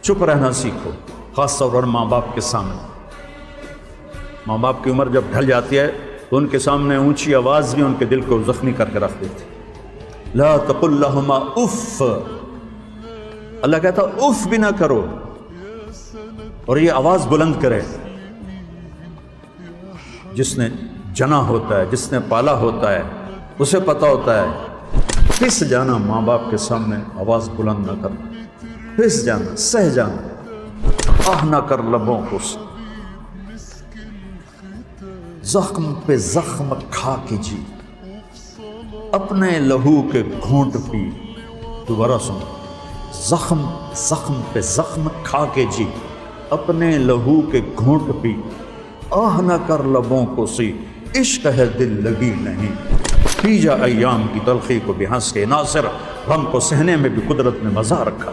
चुप रहना सीखो, ख़ास तौर पर माँ बाप के सामने। माँ बाप की उम्र जब ढल जाती है तो उनके सामने ऊंची आवाज़ भी उनके दिल को ज़ख्मी करके रख देती। ला तक़ुल लहुमा उफ़, अल्लाह कहता उफ़ भी ना करो, और ये आवाज़ बुलंद करे। जिसने जना होता है, जिसने पाला होता है, उसे पता होता है पिस जाना माँ बाप के सामने आवाज़ बुलंद ना करना, पिस जाना, सह जाना, आह ना कर लबों को, जख्म पे जख्म खा के जी, अपने लहू के घूंट पी। दोबारा सुनो, जख्म जख्म पे जख्म खा के जी, अपने लहू के घूंट पी, आह न कर लबों को सी, इश्क है दिल लगी नहीं। पी जा अय्याम की तलखी को भी हंस के, नासिर गम को सहने में भी कुदरत ने मज़ा रखा।